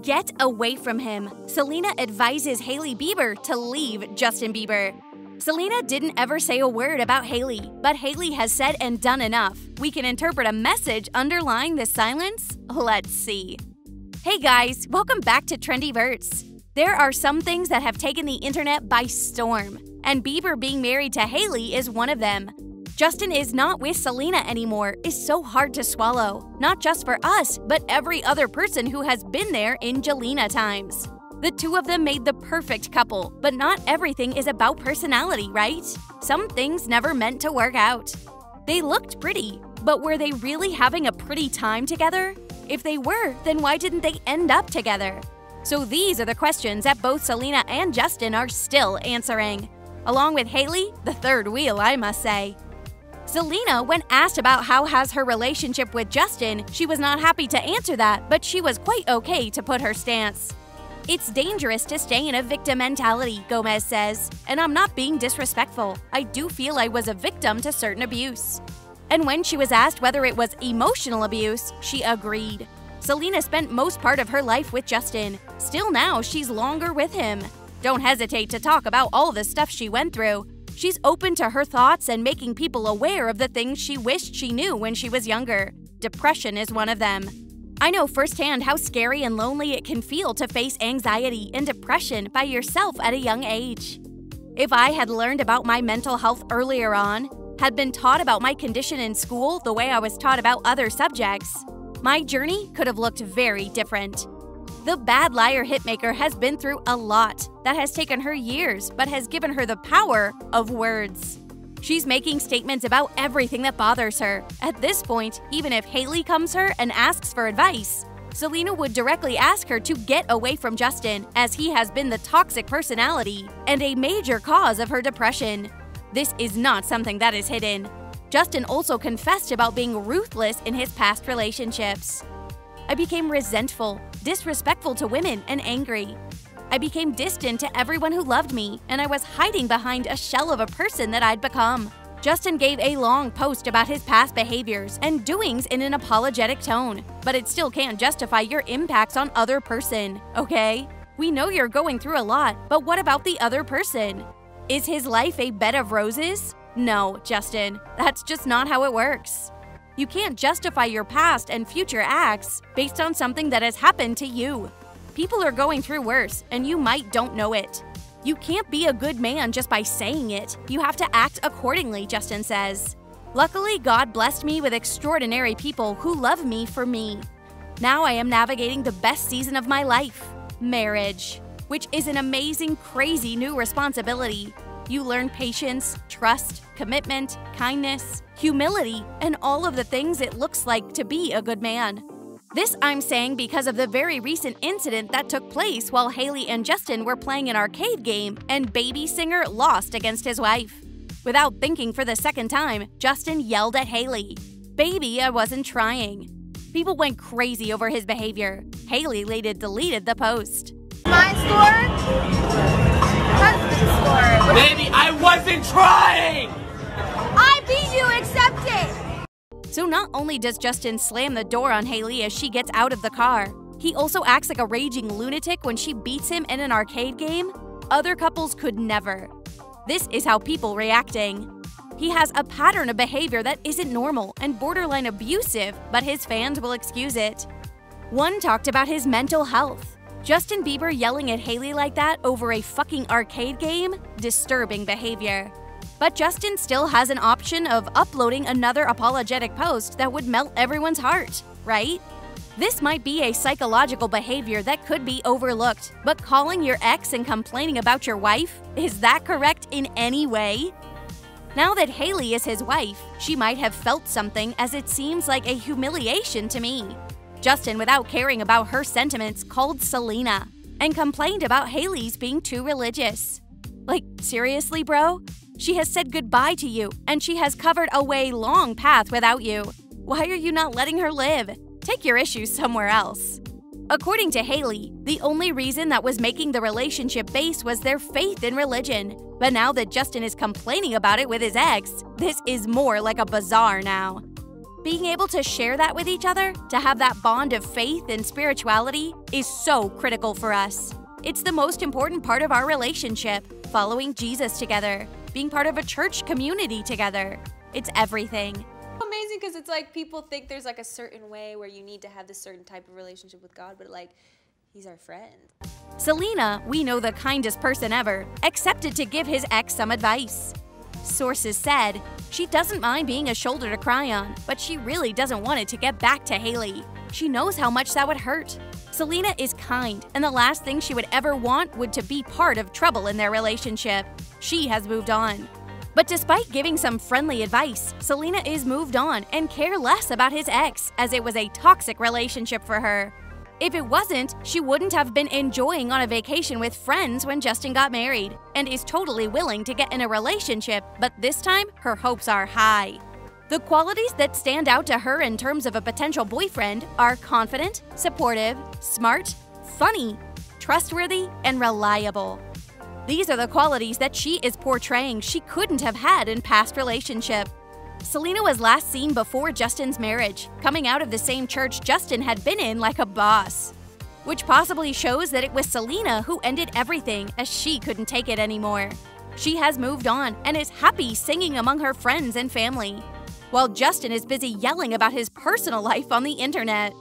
Get away from him. Selena advises Hailey Bieber to leave Justin Bieber. Selena didn't ever say a word about Hailey, but Hailey has said and done enough. We can interpret a message underlying this silence? Let's see. Hey guys, welcome back to Trendy Verts. There are some things that have taken the internet by storm, and Bieber being married to Hailey is one of them. Justin is not with Selena anymore is so hard to swallow, not just for us, but every other person who has been there in Jelena times. The two of them made the perfect couple, but not everything is about personality, right? Some things never meant to work out. They looked pretty, but were they really having a pretty time together? If they were, then why didn't they end up together? So these are the questions that both Selena and Justin are still answering. Along with Hailey, the third wheel, I must say. Selena, when asked about how has her relationship with Justin, she was not happy to answer that, but she was quite okay to put her stance. It's dangerous to stay in a victim mentality, Gomez says, and I'm not being disrespectful. I do feel I was a victim to certain abuse. And when she was asked whether it was emotional abuse, she agreed. Selena spent most part of her life with Justin. Still now, she's longer with him. Don't hesitate to talk about all the stuff she went through. She's open to her thoughts and making people aware of the things she wished she knew when she was younger. Depression is one of them. I know firsthand how scary and lonely it can feel to face anxiety and depression by yourself at a young age. If I had learned about my mental health earlier on, had been taught about my condition in school the way I was taught about other subjects, my journey could have looked very different. The Bad Liar hitmaker has been through a lot that has taken her years but has given her the power of words. She's making statements about everything that bothers her. At this point, even if Hailey comes her and asks for advice, Selena would directly ask her to get away from Justin, as he has been the toxic personality and a major cause of her depression. This is not something that is hidden. Justin also confessed about being ruthless in his past relationships. I became resentful, disrespectful to women, and angry. I became distant to everyone who loved me, and I was hiding behind a shell of a person that I'd become. Justin gave a long post about his past behaviors and doings in an apologetic tone, but it still can't justify your impacts on other person, okay? We know you're going through a lot, but what about the other person? Is his life a bed of roses? No, Justin, that's just not how it works. You can't justify your past and future acts based on something that has happened to you. People are going through worse, and you might don't know it. You can't be a good man just by saying it. You have to act accordingly, Justin says. Luckily, God blessed me with extraordinary people who love me for me. Now I am navigating the best season of my life, marriage, which is an amazing, crazy new responsibility. You learn patience, trust, commitment, kindness, humility, and all of the things it looks like to be a good man. This I'm saying because of the very recent incident that took place while Hailey and Justin were playing an arcade game and Baby Singer lost against his wife. Without thinking for the second time, Justin yelled at Hailey, "Baby, I wasn't trying." People went crazy over his behavior. Hailey later deleted the post. My score? Husband score. Baby, I wasn't trying! I beat you, accept it! So not only does Justin slam the door on Hailey as she gets out of the car, he also acts like a raging lunatic when she beats him in an arcade game. Other couples could never. This is how people reacting. He has a pattern of behavior that isn't normal and borderline abusive, but his fans will excuse it. One talked about his mental health. Justin Bieber yelling at Hailey like that over a fucking arcade game? Disturbing behavior. But Justin still has an option of uploading another apologetic post that would melt everyone's heart, right? This might be a psychological behavior that could be overlooked, but calling your ex and complaining about your wife, is that correct in any way? Now that Hailey is his wife, she might have felt something, as it seems like a humiliation to me. Justin, without caring about her sentiments, called Selena and complained about Hailey's being too religious. Like, seriously, bro? She has said goodbye to you, and she has covered a way long path without you. Why are you not letting her live? Take your issues somewhere else. According to Hailey, the only reason that was making the relationship base was their faith in religion. But now that Justin is complaining about it with his ex, this is more like a bazaar now. Being able to share that with each other, to have that bond of faith and spirituality, is so critical for us. It's the most important part of our relationship, following Jesus together, being part of a church community together. It's everything. Amazing, because it's like people think there's like a certain way where you need to have this certain type of relationship with God, but like, he's our friend. Selena, we know the kindest person ever, accepted to give his ex some advice. Sources said, she doesn't mind being a shoulder to cry on, but she really doesn't want it to get back to Hailey. She knows how much that would hurt. Selena is kind, and the last thing she would ever want would to be part of trouble in their relationship. She has moved on. But despite giving some friendly advice, Selena is moved on and care less about his ex, as it was a toxic relationship for her. If it wasn't, she wouldn't have been enjoying on a vacation with friends when Justin got married, and is totally willing to get in a relationship, but this time, her hopes are high. The qualities that stand out to her in terms of a potential boyfriend are confident, supportive, smart, funny, trustworthy, and reliable. These are the qualities that she is portraying she couldn't have had in past relationships. Selena was last seen before Justin's marriage, coming out of the same church Justin had been in like a boss. Which possibly shows that it was Selena who ended everything, as she couldn't take it anymore. She has moved on and is happy singing among her friends and family, while Justin is busy yelling about his personal life on the internet.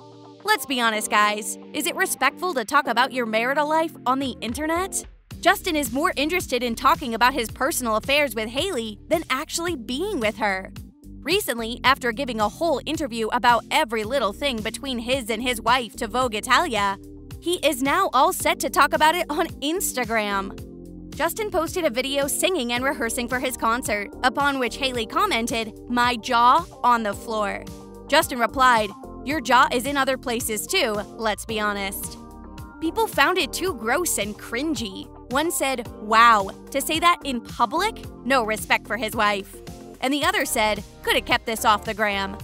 Let's be honest, guys. Is it respectful to talk about your marital life on the internet? Justin is more interested in talking about his personal affairs with Hailey than actually being with her. Recently, after giving a whole interview about every little thing between his and his wife to Vogue Italia, he is now all set to talk about it on Instagram. Justin posted a video singing and rehearsing for his concert, upon which Hailey commented, "My jaw on the floor." Justin replied, "Your jaw is in other places too, let's be honest." People found it too gross and cringy. One said, "Wow, to say that in public? No respect for his wife." And the other said, "Could have kept this off the gram."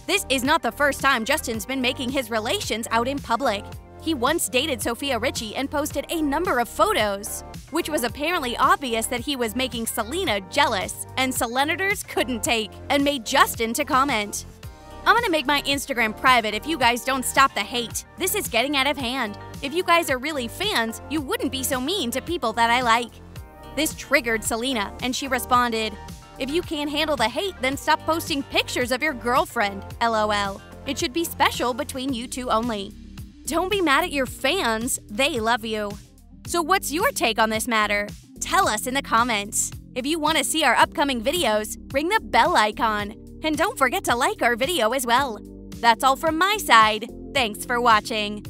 This is not the first time Justin's been making his relations out in public. He once dated Sofia Richie and posted a number of photos, which was apparently obvious that he was making Selena jealous, and Selenators couldn't take, and made Justin to comment. "I'm gonna make my Instagram private if you guys don't stop the hate. This is getting out of hand. If you guys are really fans, you wouldn't be so mean to people that I like." This triggered Selena, and she responded, "If you can't handle the hate, then stop posting pictures of your girlfriend, LOL. It should be special between you two only." Don't be mad at your fans, they love you. So what's your take on this matter? Tell us in the comments. If you want to see our upcoming videos, ring the bell icon. And don't forget to like our video as well. That's all from my side. Thanks for watching.